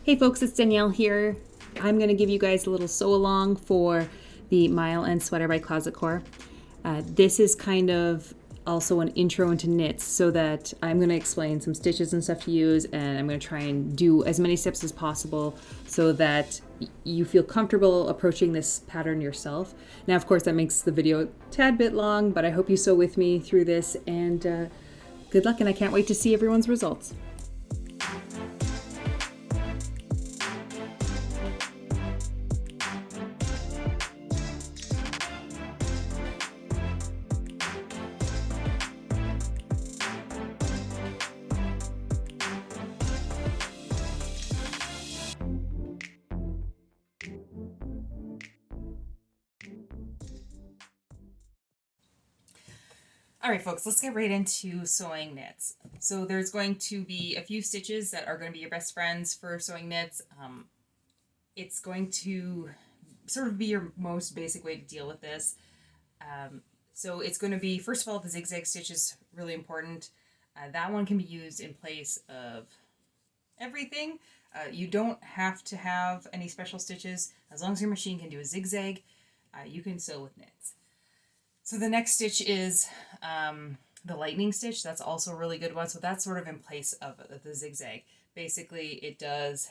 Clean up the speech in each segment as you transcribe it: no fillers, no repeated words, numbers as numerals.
Hey folks, it's Danielle here. I'm going to give you guys a little sew along for the Mile End Sweater by Closet Core. This is kind of also an intro into knits, so that I'm going to explain some stitches and stuff to use, and I'm going to try and do as many steps as possible so that you feel comfortable approaching this pattern yourself. Now, of course, that makes the video a tad bit long, but I hope you sew with me through this, and good luck, and I can't wait to see everyone's results. Alright folks, let's get right into sewing knits. So there's going to be a few stitches that are going to be your best friends for sewing knits. It's going to sort of be your most basic way to deal with this. So it's going to be, first of all, the zigzag stitch is really important. That one can be used in place of everything. You don't have to have any special stitches. As long as your machine can do a zigzag, you can sew with knits. So the next stitch is the lightning stitch. That's also a really good one. So that's sort of in place of the zigzag. Basically, it does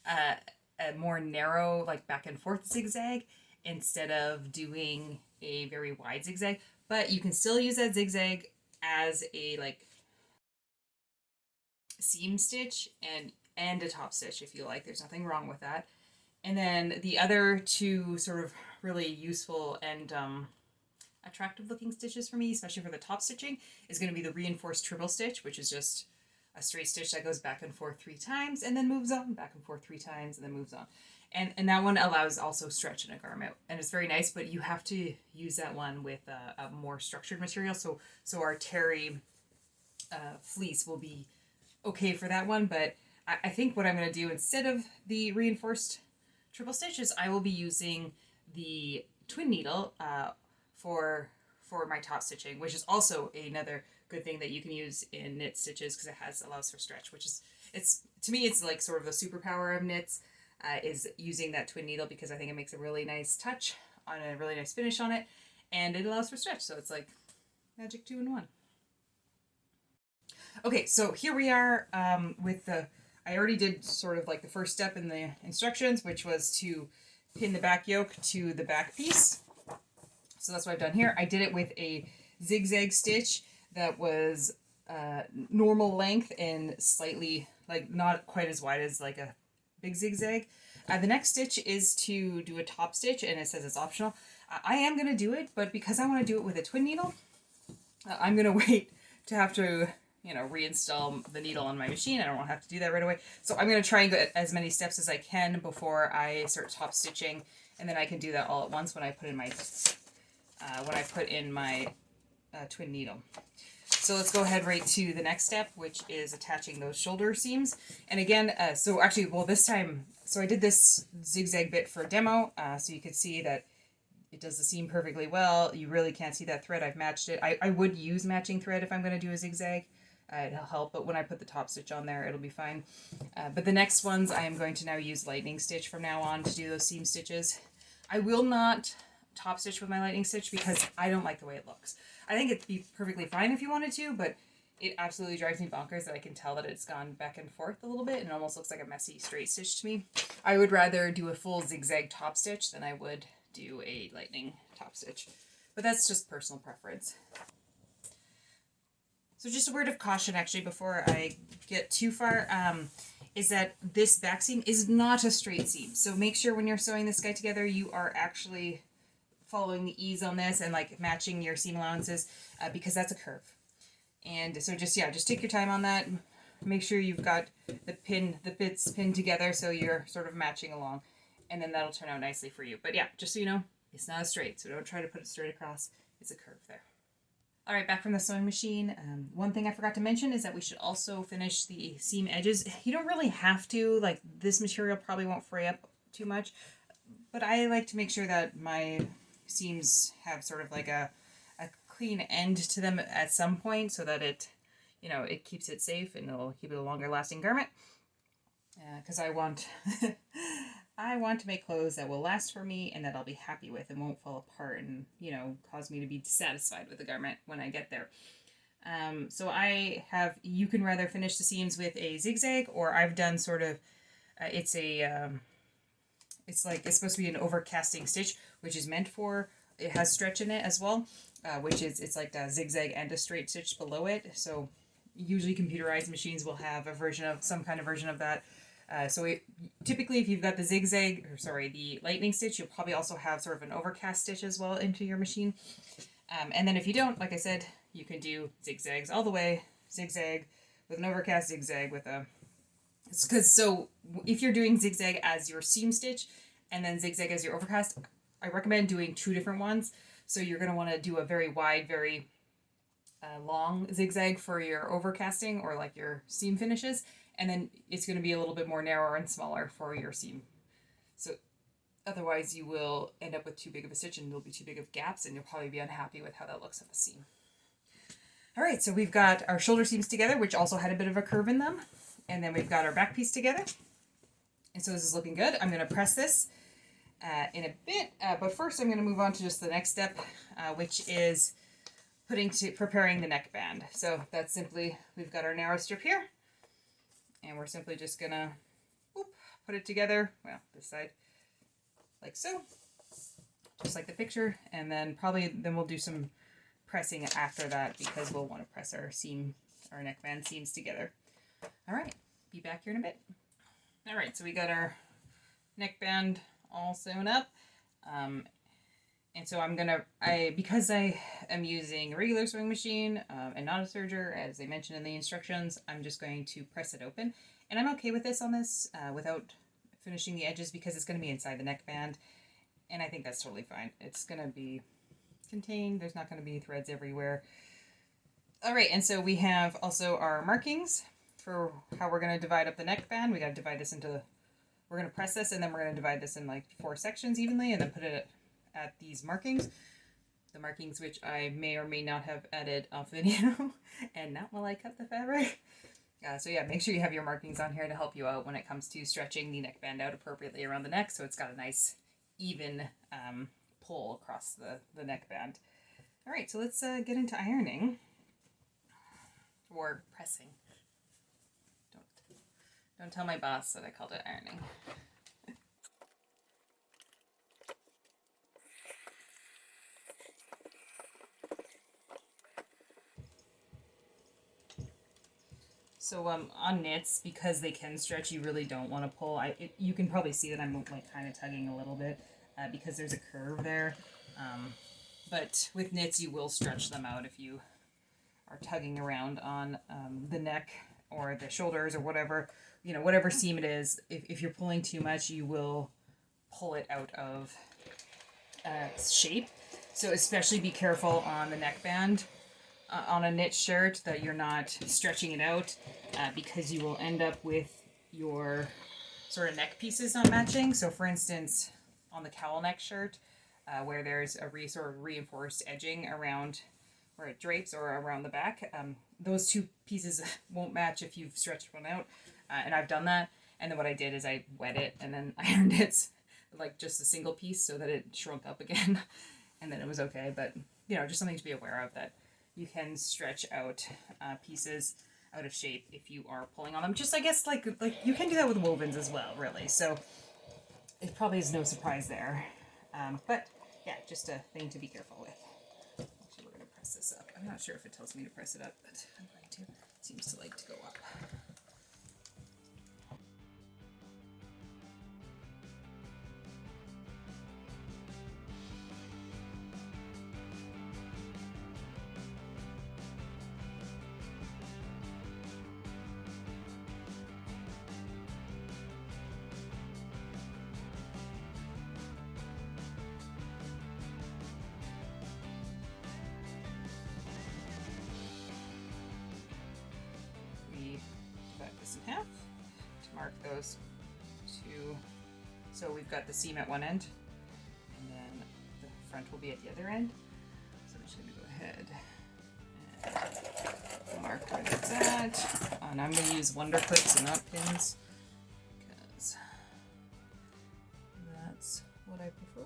a more narrow, like back and forth zigzag instead of doing a very wide zigzag. But you can still use that zigzag as a like seam stitch and a top stitch if you like. There's nothing wrong with that. And then the other two sort of really useful and attractive looking stitches for me, especially for the top stitching, is going to be the reinforced triple stitch, which is just a straight stitch that goes back and forth 3 times and then moves on, back and forth 3 times and then moves on. And that one allows also stretch in a garment, and it's very nice, but you have to use that one with a more structured material. So our terry fleece will be okay for that one, but I think what I'm going to do instead of the reinforced triple stitches, I will be using the twin needle for my top stitching, which is also another good thing that you can use in knit stitches because it allows for stretch, which is, it's to me it's like sort of the superpower of knits, is using that twin needle, because I think it makes a really nice touch on a really nice finish on it, and it allows for stretch, so it's like magic 2 in 1. Okay, so here we are with the, I already did sort of like the first step in the instructions, which was to pin the back yoke to the back piece. So that's what I've done here. I did it with a zigzag stitch that was normal length and slightly, like not quite as wide as like a big zigzag. The next stitch is to do a top stitch, and it says it's optional. I am going to do it, but because I want to do it with a twin needle, I'm going to wait to have to, you know, reinstall the needle on my machine. I don't want to have to do that right away. So I'm going to try and get as many steps as I can before I start top stitching, and then I can do that all at once when I put in my twin needle. So let's go ahead right to the next step, which is attaching those shoulder seams. And again, so actually, well, this time, so I did this zigzag bit for a demo, so you could see that it does the seam perfectly well. You really can't see that thread. I've matched it. I would use matching thread if I'm going to do a zigzag. It'll help, but when I put the top stitch on there, it'll be fine. But the next ones, I am going to now use lightning stitch from now on to do those seam stitches. I will not top stitch with my lightning stitch because I don't like the way it looks. I think it'd be perfectly fine if you wanted to, but it absolutely drives me bonkers that I can tell that it's gone back and forth a little bit, and it almost looks like a messy straight stitch to me. I would rather do a full zigzag top stitch than I would do a lightning top stitch, but that's just personal preference. So just a word of caution actually before I get too far, is that this back seam is not a straight seam. So make sure when you're sewing this guy together, you are actually following the ease on this and like matching your seam allowances, because that's a curve. And so just take your time on that. Make sure you've got the bits pinned together so you're sort of matching along, and then that'll turn out nicely for you. But yeah, just so you know, it's not a straight, so don't try to put it straight across. It's a curve there. All right, back from the sewing machine. One thing I forgot to mention is that we should also finish the seam edges. You don't really have to, like this material probably won't fray up too much, but I like to make sure that my seams have sort of like a clean end to them at some point, so that it, you know, it keeps it safe and it'll keep it a longer lasting garment. Because I want I want to make clothes that will last for me and that I'll be happy with and won't fall apart and, you know, cause me to be dissatisfied with the garment when I get there. So I have, you can rather finish the seams with a zigzag, or I've done sort of, it's supposed to be an overcasting stitch, which is meant for, it has stretch in it as well, which is, it's like a zigzag and a straight stitch below it. So usually computerized machines will have a version of, some kind of version of that. Typically if you've got the zigzag, or sorry, the lightning stitch, you'll probably also have sort of an overcast stitch as well into your machine. And then if you don't, like I said, you can do zigzags all the way, zigzag with an overcast, zigzag with a, so if you're doing zigzag as your seam stitch and then zigzag as your overcast, I recommend doing 2 different ones. So you're going to want to do a very wide, very long zigzag for your overcasting or like your seam finishes, and then it's going to be a little bit more narrow and smaller for your seam. So otherwise you will end up with too big of a stitch and there'll be too big of gaps and you'll probably be unhappy with how that looks at the seam. All right, so we've got our shoulder seams together, which also had a bit of a curve in them. And then we've got our back piece together. And so this is looking good. I'm going to press this in a bit, but first I'm going to move on to just the next step, which is preparing the neckband. So that's simply, we've got our narrow strip here, and we're simply just going to put it together, well, this side, like so, just like the picture, and then then we'll do some pressing after that because we'll want to press our neckband seams together. All right, be back here in a bit. All right, so we got our neckband all sewn up. And so because I am using a regular sewing machine and not a serger, as I mentioned in the instructions, I'm just going to press it open. And I'm okay with this on this without finishing the edges because it's going to be inside the neckband. And I think that's totally fine. It's going to be contained. There's not going to be threads everywhere. All right, and so we have also our markings for how we're going to divide up the neckband. We got to divide this into, we're going to press this and then we're going to divide this in like 4 sections evenly and then put it at these markings. The markings which I may or may not have added off video and not while I cut the fabric. So yeah, make sure you have your markings on here to help you out when it comes to stretching the neckband out appropriately around the neck so it's got a nice even pull across the neckband. All right, so let's get into ironing or pressing. Don't tell my boss that I called it ironing. So on knits, because they can stretch, you really don't want to pull. You can probably see that I'm like kind of tugging a little bit because there's a curve there. But with knits, you will stretch them out if you are tugging around on the neck or the shoulders or whatever, you know, whatever seam it is. If you're pulling too much, you will pull it out of shape. So especially be careful on the neckband. On a knit shirt that you're not stretching it out because you will end up with your sort of neck pieces not matching. So for instance, on the cowl neck shirt where there's a sort of reinforced edging around where it drapes or around the back, those 2 pieces won't match if you've stretched one out. And I've done that. And then what I did is I wet it and then ironed it like just a single piece so that it shrunk up again. And then it was okay. But, you know, just something to be aware of, that you can stretch out pieces out of shape if you are pulling on them. Just, I guess, like you can do that with wovens as well, really. So it probably is no surprise there. But yeah, just a thing to be careful with. Actually, we're going to press this up. I'm not sure if it tells me to press it up, but I'm going to. It seems to like to go up. In half to mark those 2. So we've got the seam at one end and then the front will be at the other end. So I'm just going to go ahead and mark where that's at. And I'm going to use Wonder clips and not pins, because that's what I prefer.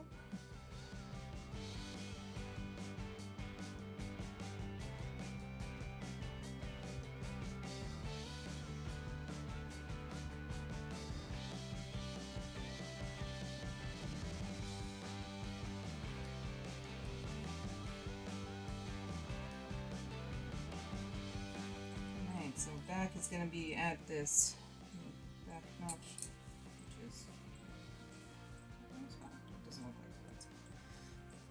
So back is going to be at this back notch, which is, it doesn't look like that.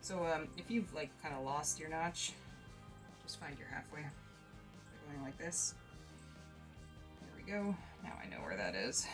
So if you've like kind of lost your notch, just find your halfway by going like this. There we go. Now I know where that is.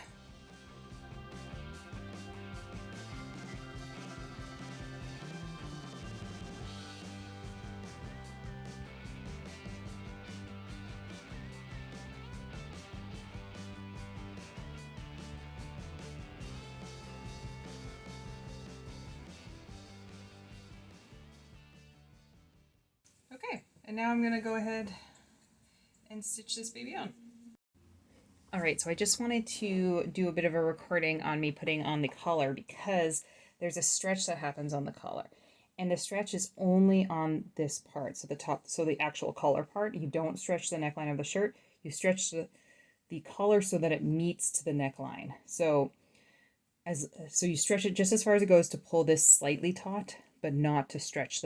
Okay, and now I'm going to go ahead and stitch this baby on. Alright, so I just wanted to do a bit of a recording on me putting on the collar, because there's a stretch that happens on the collar. And the stretch is only on this part, so the top, so the actual collar part. You don't stretch the neckline of the shirt, you stretch the collar so that it meets to the neckline. So you stretch it just as far as it goes to pull this slightly taut, but not to stretch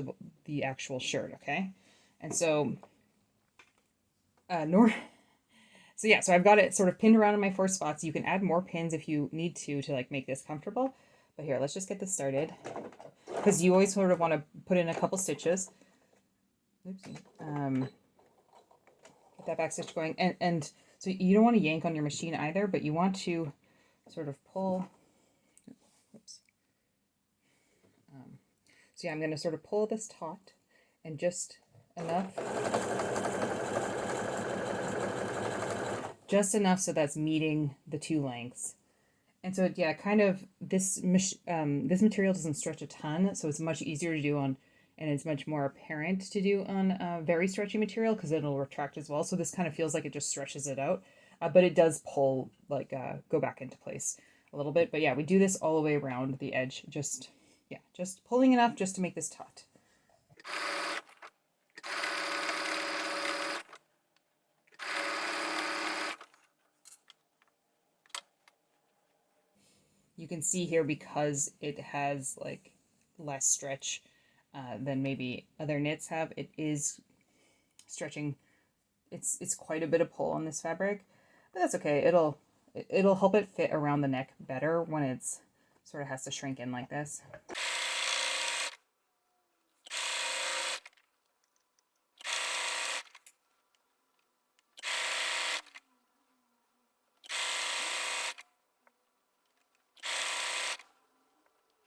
the actual shirt, okay? And so, so I've got it sort of pinned around in my 4 spots. You can add more pins if you need to like make this comfortable. But here, let's just get this started, because you always sort of want to put in a couple stitches. Oopsie. Get that back stitch going, and so you don't want to yank on your machine either, but you want to sort of pull. Oops. So yeah, I'm going to sort of pull this taut, and just enough so that's meeting the 2 lengths. And so yeah, kind of this material doesn't stretch a ton, so it's much easier to do on, and it's much more apparent to do on very stretchy material, because it'll retract as well. So this kind of feels like it just stretches it out, but it does pull, like go back into place a little bit. But yeah, we do this all the way around the edge, just pulling enough just to make this taut. You can see here, because it has like less stretch than maybe other knits have, it is stretching. It's quite a bit of pull on this fabric, but that's okay. It'll help it fit around the neck better when it's sort of has to shrink in like this.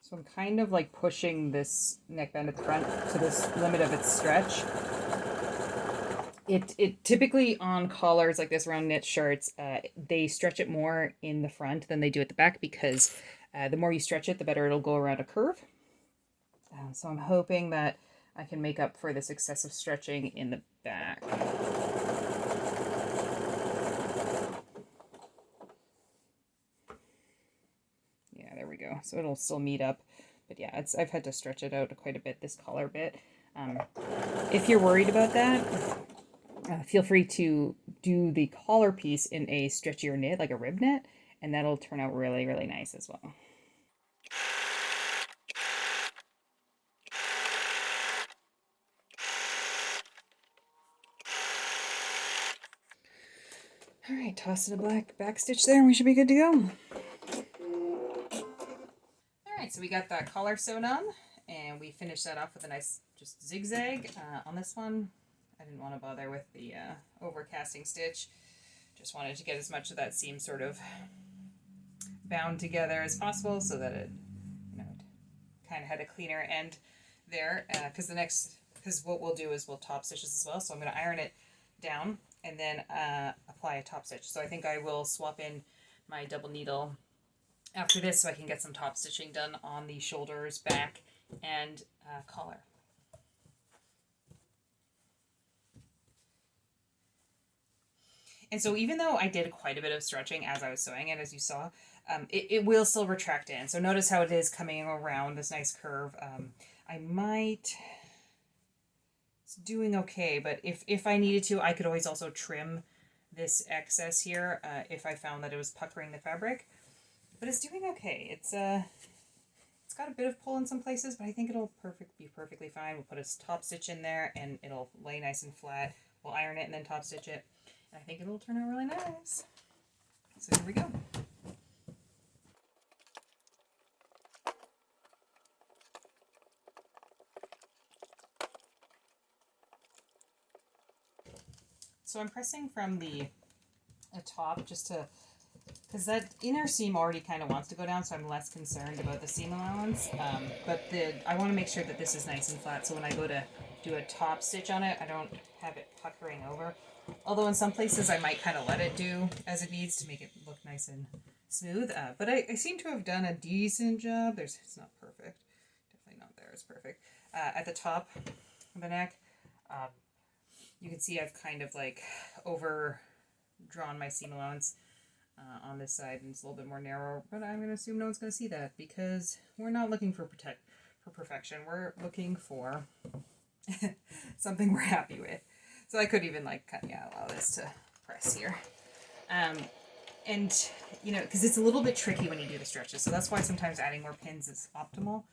So I'm kind of like pushing this neckband at the front to this limit of its stretch. It typically on collars like this around knit shirts, they stretch it more in the front than they do at the back, because the more you stretch it, the better it'll go around a curve. So I'm hoping that I can make up for this excessive stretching in the back. Yeah, there we go. So it'll still meet up, but yeah, I've had to stretch it out quite a bit, this collar bit. If you're worried about that, feel free to do the collar piece in a stretchier knit, like a rib knit, and that'll turn out really, really nice as well. All right, toss in a black back stitch there, and we should be good to go. All right, so we got that collar sewn on, and we finished that off with a nice just zigzag on this one. I didn't want to bother with the overcasting stitch. Just wanted to get as much of that seam sort of bound together as possible, so that it, it kind of had a cleaner end there. Because what we'll do is we'll top stitch this as well. So I'm going to iron it down and then apply a top stitch. So I think I will swap in my double needle after this, so I can get some top stitching done on the shoulders, back, and collar. And so even though I did quite a bit of stretching as I was sewing it, as you saw, it will still retract in. So notice how it is coming around this nice curve. I might... It's doing okay, but if I needed to, I could always also trim this excess here if I found that it was puckering the fabric. But it's doing okay. It's got a bit of pull in some places, but I think it'll be perfectly fine. We'll put a top stitch in there and it'll lay nice and flat. We'll iron it and then top stitch it. And I think it'll turn out really nice. So here we go. So I'm pressing from the top just to, because that inner seam already kind of wants to go down, so I'm less concerned about the seam allowance. But I want to make sure that this is nice and flat, so when I go to do a top stitch on it, I don't have it puckering over. Although in some places I might kind of let it do as it needs to make it look nice and smooth. But I seem to have done a decent job. It's not perfect. Definitely not there. It's perfect. At the top of the neck, you can see I've kind of like overdrawn my seam allowance on this side, and it's a little bit more narrow, but I'm going to assume no one's going to see that because we're not looking for perfection. We're looking for something we're happy with. So I could even like allow this to press here. And you know, because it's a little bit tricky when you do the stretches, so that's why sometimes adding more pins is optimal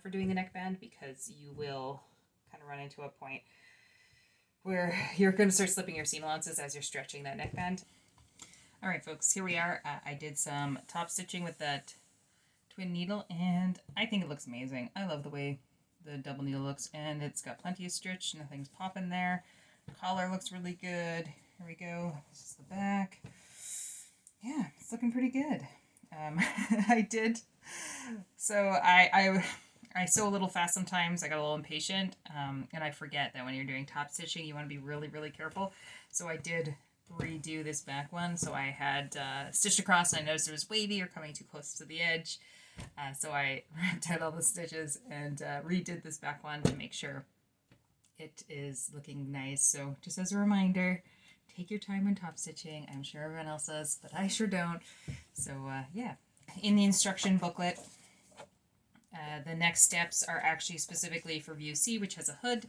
for doing the neckband, because you will kind of run into a point where you're going to start slipping your seam allowances as you're stretching that neckband. Alright folks, here we are. I did some top stitching with that twin needle, and I think it looks amazing. I love the way the double needle looks, and it's got plenty of stitch, nothing's popping there. The collar looks really good. Here we go. This is the back. Yeah, it's looking pretty good. I did. So I sew a little fast sometimes. I got a little impatient, and I forget that when you're doing top stitching, you want to be really, really careful. So I did redo this back one. So I had stitched across, and I noticed it was wavy or coming too close to the edge. So I ripped out all the stitches and redid this back one to make sure it is looking nice. So just as a reminder, take your time when top stitching. I'm sure everyone else does, but I sure don't. So yeah, in the instruction booklet, the next steps are actually specifically for view C, which has a hood.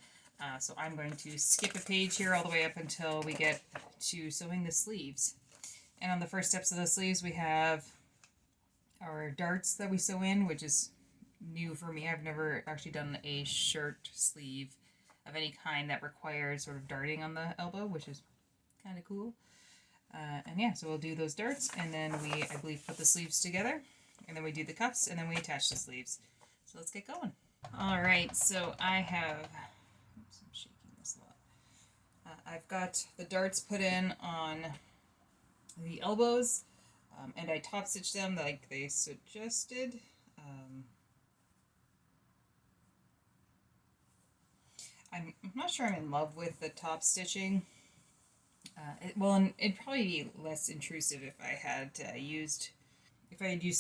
So I'm going to skip a page here all the way up until we get to sewing the sleeves. And on the first steps of the sleeves, we have our darts that we sew in, which is new for me. I've never actually done a shirt sleeve of any kind that requires sort of darting on the elbow, which is kind of cool. And yeah, so we'll do those darts, and then we, I believe, put the sleeves together, and then we do the cuffs, and then we attach the sleeves. So let's get going. Alright, so I have, oops, I'm shaking this a lot. I've got the darts put in on the elbows, and I top stitch them like they suggested. I'm not sure I'm in love with the top stitching. It'd probably be less intrusive if I had used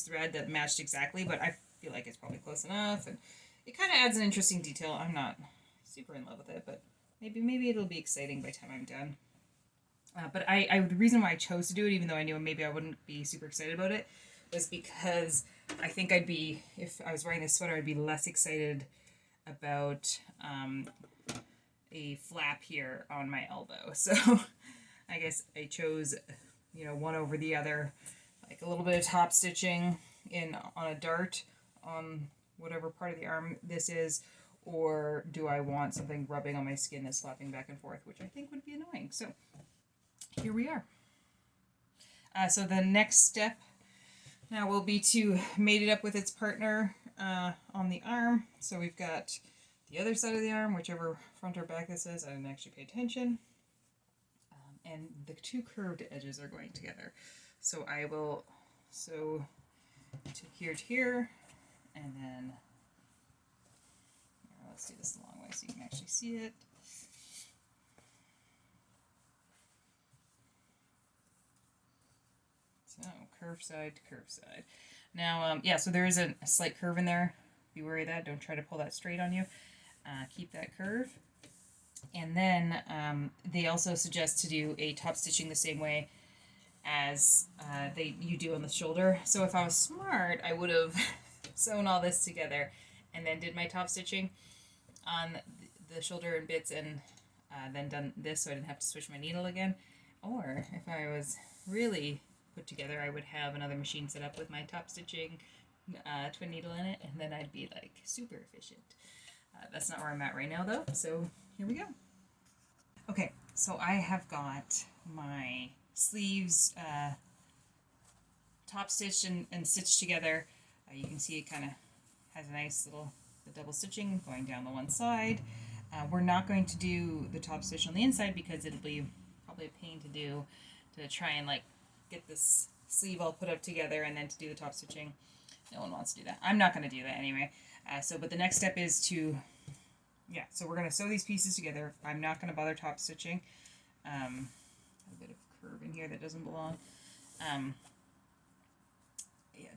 thread that matched exactly, but I feel like it's probably close enough, and it kind of adds an interesting detail. I'm not super in love with it, but maybe it'll be exciting by the time I'm done. But the reason why I chose to do it, even though I knew maybe I wouldn't be super excited about it, was because I think if I was wearing this sweater, I'd be less excited about a flap here on my elbow. So I guess I chose, one over the other, like a little bit of top stitching on a dart on whatever part of the arm this is, or do I want something rubbing on my skin that's slapping back and forth, which I think would be annoying. So here we are. So the next step now will be to mate it up with its partner on the arm. So we've got the other side of the arm, whichever front or back this is. I didn't actually pay attention. And the two curved edges are going together. So I will sew to here, and then let's do this the long way so you can actually see it. So curved side to curved side. Now, so there is a slight curve in there. Be wary of that. Don't try to pull that straight on you. Keep that curve. And then they also suggest to do a top stitching the same way as you do on the shoulder. So if I was smart, I would have sewn all this together and then did my top stitching on the shoulder and bits, and then done this so I didn't have to switch my needle again. Or if I was really put together, I would have another machine set up with my top stitching twin needle in it, and then I'd be like super efficient. That's not where I'm at right now though, so here we go. Okay, so I have got my sleeves top stitched and stitched together. You can see it kind of has a nice little double stitching going down the one side. We're not going to do the top stitch on the inside because it'll be probably a pain to do, to try and like get this sleeve all put up together and then to do the top stitching. No one wants to do that. I'm not going to do that anyway. But the next step is to, so we're going to sew these pieces together. I'm not going to bother top stitching. A bit of curve in here that doesn't belong.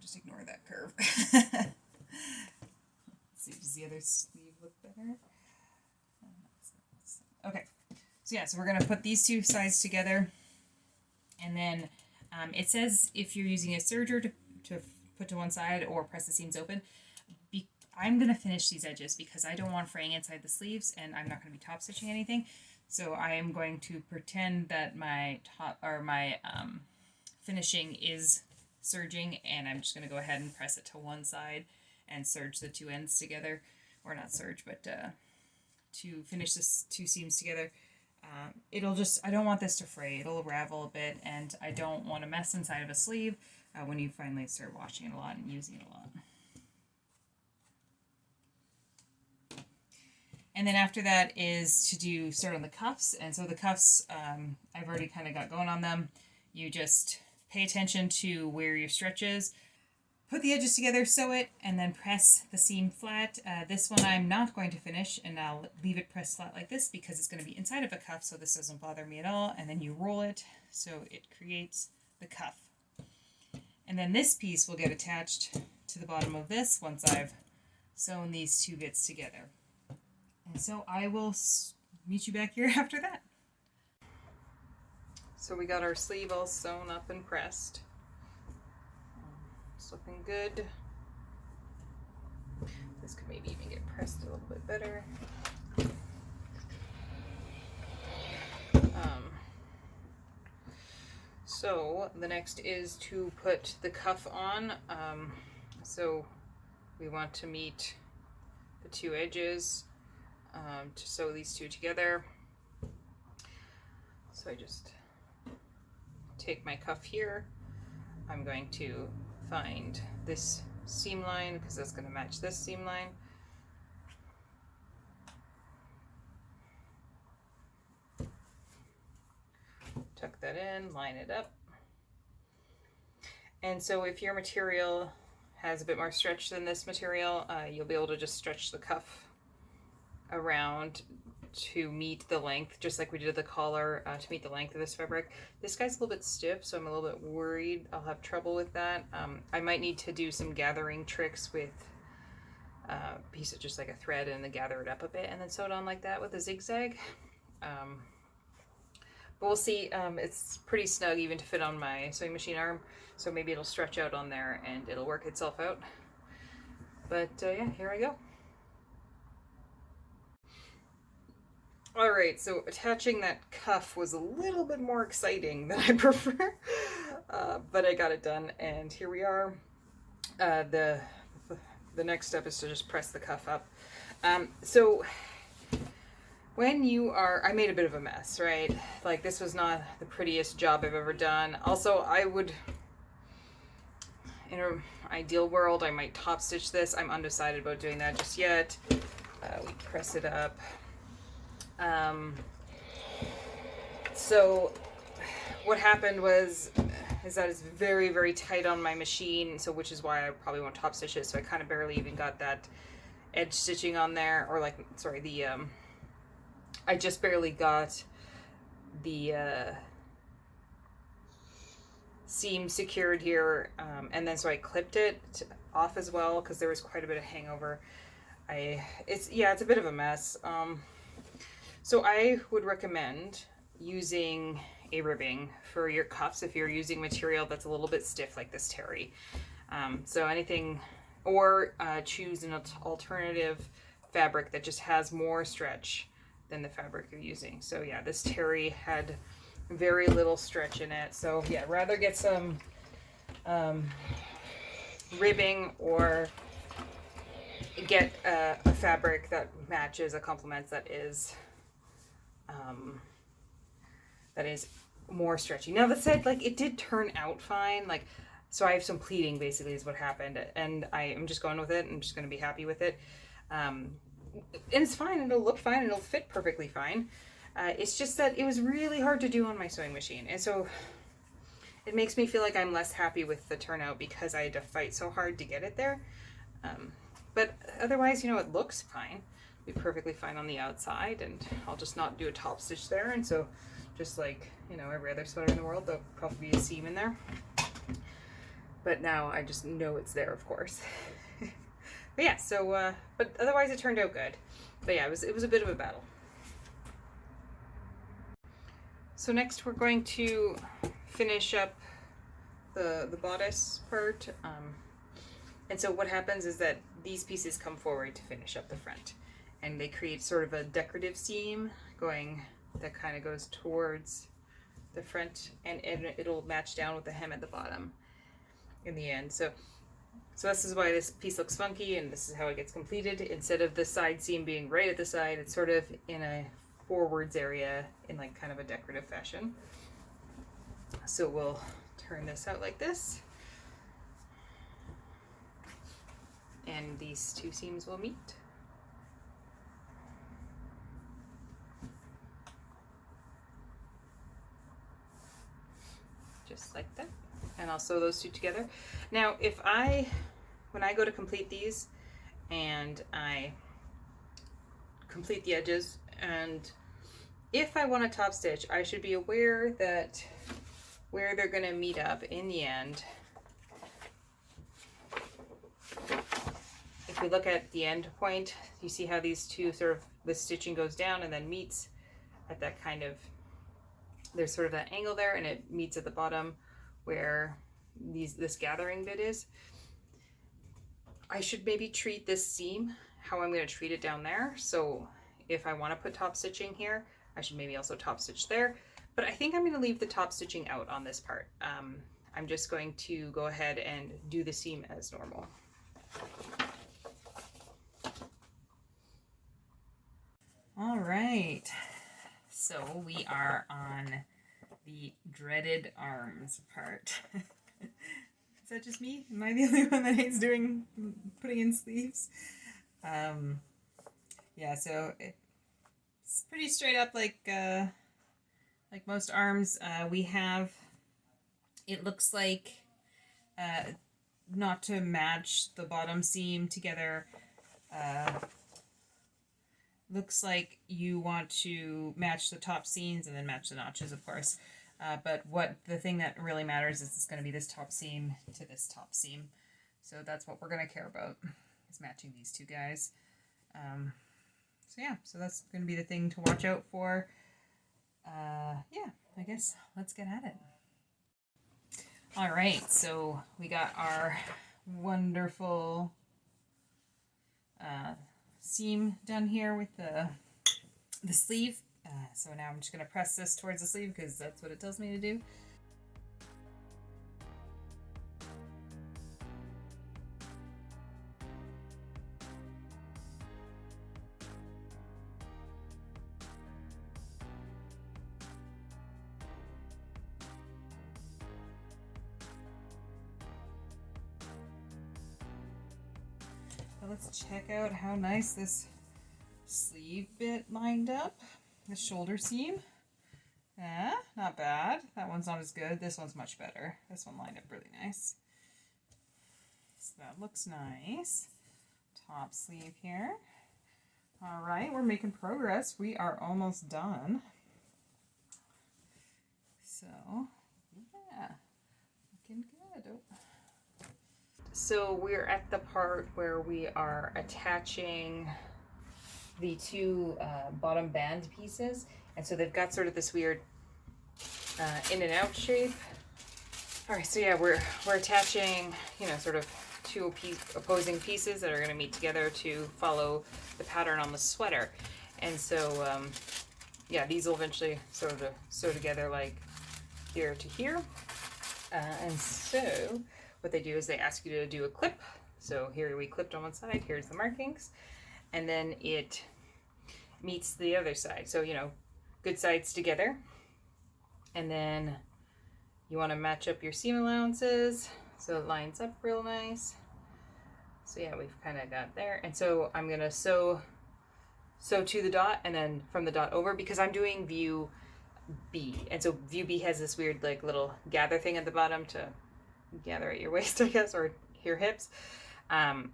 Just ignore that curve. Let's see, does the other sleeve look better? Okay, so we're going to put these two sides together, and then it says if you're using a serger to put to one side or press the seams open. I'm going to finish these edges because I don't want fraying inside the sleeves, and I'm not going to be top stitching anything. So I am going to pretend that my finishing is serging, and I'm just going to go ahead and press it to one side and serge the two ends together, or not serge, but to finish this two seams together. I don't want this to fray. It'll ravel a bit, and I don't want to mess inside of a sleeve when you finally start washing it a lot and using it a lot. And then after that is to start on the cuffs. And so the cuffs, I've already kind of got going on them. You just pay attention to where your stretch is, put the edges together, sew it, and then press the seam flat. This one I'm not going to finish, and I'll leave it pressed flat like this because it's going to be inside of a cuff, so this doesn't bother me at all. And then you roll it so it creates the cuff. And then this piece will get attached to the bottom of this once I've sewn these two bits together. And so I will meet you back here after that. So we got our sleeve all sewn up and pressed. It's looking good. This could maybe even get pressed a little bit better. So the next is to put the cuff on. So we want to meet the two edges to sew these two together. So I just take my cuff here. I'm going to find this seam line because that's going to match this seam line. Tuck that in, line it up. And so if your material has a bit more stretch than this material, you'll be able to just stretch the cuff around to meet the length, just like we did the collar, to meet the length of this fabric. This guy's a little bit stiff, so I'm a little bit worried I'll have trouble with that. I might need to do some gathering tricks with a piece of just like a thread and then gather it up a bit and then sew it on like that with a zigzag. But we'll see. It's pretty snug even to fit on my sewing machine arm, so maybe it'll stretch out on there and it'll work itself out. But yeah, here I go. Alright, so attaching that cuff was a little bit more exciting than I prefer, but I got it done, and here we are. The next step is to just press the cuff up. So when you are, I made a bit of a mess, right? Like, this was not the prettiest job I've ever done. Also, I would, in an ideal world, I might top stitch this. I'm undecided about doing that just yet. We press it up. So what happened is that it's very, very tight on my machine, so which is why I probably won't top stitch it. So I kind of barely even got that edge stitching on there, or like, sorry, the I just barely got the seam secured here, and then so I clipped it off as well because there was quite a bit of hangover. It's a bit of a mess. So I would recommend using a ribbing for your cuffs if you're using material that's a little bit stiff like this terry. So anything, or choose an alternative fabric that just has more stretch than the fabric you're using. So yeah, this terry had very little stretch in it. So yeah, rather get some ribbing or get a fabric that matches, a complement that is more stretchy. Now that said, like, it did turn out fine. Like, so I have some pleating basically is what happened, and I am just going with it. I'm just going to be happy with it. And it's fine. It'll look fine. It'll fit perfectly fine. It's just that it was really hard to do on my sewing machine, and so it makes me feel like I'm less happy with the turnout because I had to fight so hard to get it there. But otherwise, you know, it looks fine. It'll be perfectly fine on the outside, and I'll just not do a top stitch there. And so just like, you know, every other sweater in the world, there'll probably be a seam in there. But now I just know it's there, of course. But yeah, so, but otherwise it turned out good. But yeah, it was a bit of a battle. So next we're going to finish up the bodice part. And so what happens is that these pieces come forward to finish up the front. And they create sort of a decorative seam that kind of goes towards the front, and it'll match down with the hem at the bottom in the end. So this is why this piece looks funky, and this is how it gets completed. Instead of the side seam being right at the side, it's sort of in a forwards area in like kind of a decorative fashion. So we'll turn this out like this, and these two seams will meet. Just like that. And I'll sew those two together. Now, when I go to complete these and I complete the edges, and if I want a top stitch, I should be aware that where they're going to meet up in the end, if we look at the end point, you see how these two the stitching goes down and then meets at that kind of, there's sort of that angle there, and it meets at the bottom where this gathering bit is. I should maybe treat this seam how I'm going to treat it down there. So if I want to put top stitching here, I should maybe also top stitch there. But I think I'm going to leave the top stitching out on this part. I'm just going to go ahead and do the seam as normal. All right. So we are on the dreaded arms part. Is that just me? Am I the only one that hates putting in sleeves? Yeah, so it's pretty straight up like most arms. We have, it looks like, not to match the bottom seam together, looks like you want to match the top seams and then match the notches, of course. But the thing that really matters is it's going to be this top seam to this top seam. So that's what we're going to care about, is matching these two guys. So yeah, so that's going to be the thing to watch out for. Yeah, I guess let's get at it. All right, so we got our wonderful seam done here with the sleeve. So now I'm just going to press this towards the sleeve because that's what it tells me to do. So let's check out how nice this sleeve bit lined up. The shoulder seam. Not bad. That one's not as good. This one's much better. This one lined up really nice. So that looks nice. Top sleeve here. All right, we're making progress. We are almost done. So, yeah, looking good. Oh. So we're at the part where we are attaching the two bottom band pieces, and so they've got sort of this weird in and out shape. All right, so yeah, we're attaching, you know, sort of two opposing pieces that are going to meet together to follow the pattern on the sweater. And so, yeah, these will eventually sort of sew together like here to here. And so what they do is they ask you to do a clip. So here we clipped on one side, here's the markings, and then it meets the other side. So, you know, good sides together. And then you want to match up your seam allowances so it lines up real nice. So yeah, we've kind of got there. And so I'm going to sew to the dot and then from the dot over, because I'm doing view B. And so view B has this weird like little gather thing at the bottom to gather at your waist, I guess, or your hips. And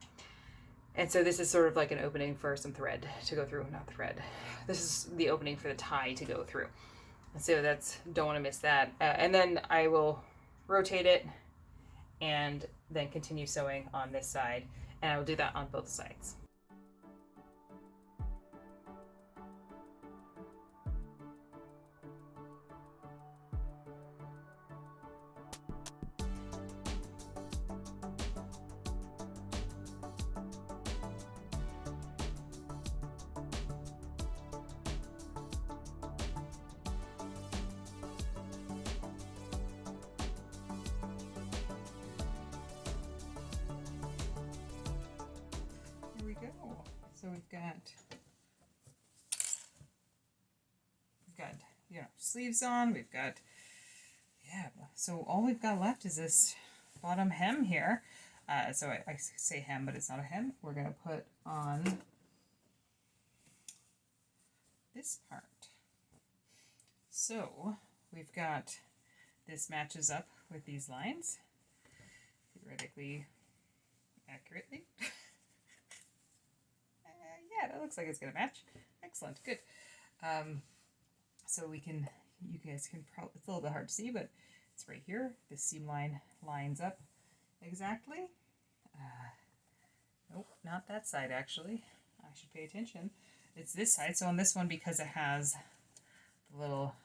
so this is sort of like an opening for some thread to go through, not thread. This is the opening for the tie to go through. So that's, don't want to miss that. And then I will rotate it and then continue sewing on this side. And I will do that on both sides. So we've got, you know, sleeves on, we've got, yeah, so all we've got left is this bottom hem here. So I say hem, but it's not a hem. We're going to put on this part. So we've got, this matches up with these lines, theoretically, accurately. Yeah, that looks like it's gonna match. Excellent, good. So we can, you guys can probably, it's a little bit hard to see, but it's right here. The seam line lines up exactly. Nope, not that side actually. I should pay attention. It's this side. So on this one, because it has the little,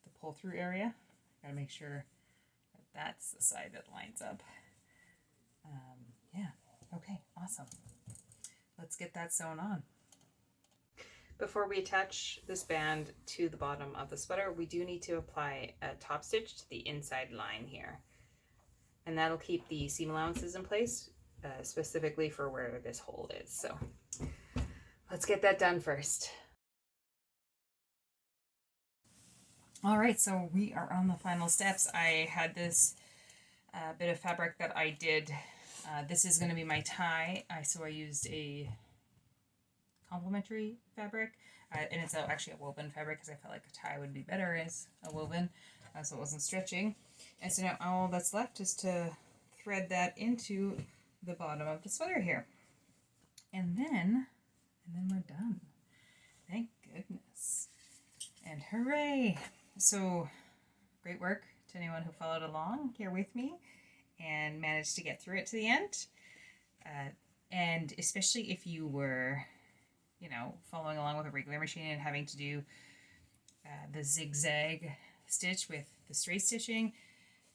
the pull through area, gotta make sure that that's the side that lines up. Yeah, okay, awesome. Let's get that sewn on. Before we attach this band to the bottom of the sweater, we do need to apply a top stitch to the inside line here. And that'll keep the seam allowances in place, specifically for where this hole is. So let's get that done first. All right, so we are on the final steps. I had this bit of fabric that I did. This is going to be my tie, so I used a complementary fabric, and it's actually a woven fabric because I felt like a tie would be better as a woven, so it wasn't stretching. And so now all that's left is to thread that into the bottom of the sweater here, and then we're done. Thank goodness, and hooray! So great work to anyone who followed along here with me and managed to get through it to the end. And especially if you were, you know, following along with a regular machine and having to do the zigzag stitch with the straight stitching,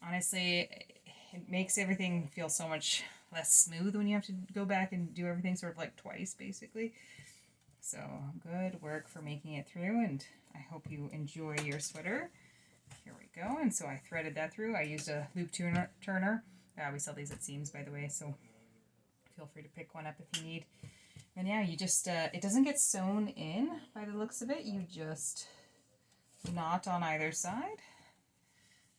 honestly, it makes everything feel so much less smooth when you have to go back and do everything sort of like twice, basically. So good work for making it through, and I hope you enjoy your sweater. Here we go. And so I threaded that through. I used a loop turner. We sell these at Seams, by the way, so feel free to pick one up if you need. And yeah, you just, it doesn't get sewn in by the looks of it. You just knot on either side.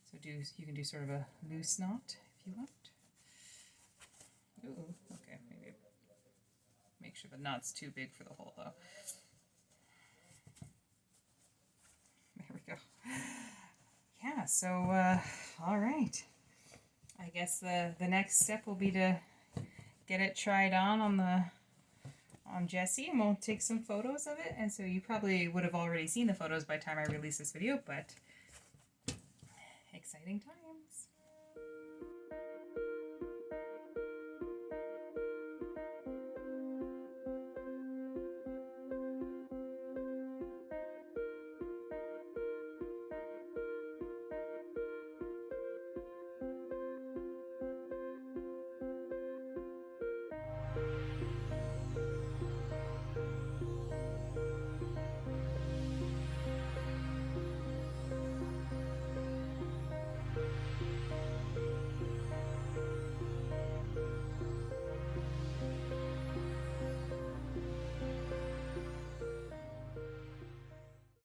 So you can do sort of a loose knot if you want. Ooh, okay, maybe make sure the knot's too big for the hole though. There we go. Yeah, so, all right. I guess the next step will be to get it tried on Jessie, and we'll take some photos of it. And so you probably would have already seen the photos by the time I release this video, but exciting time.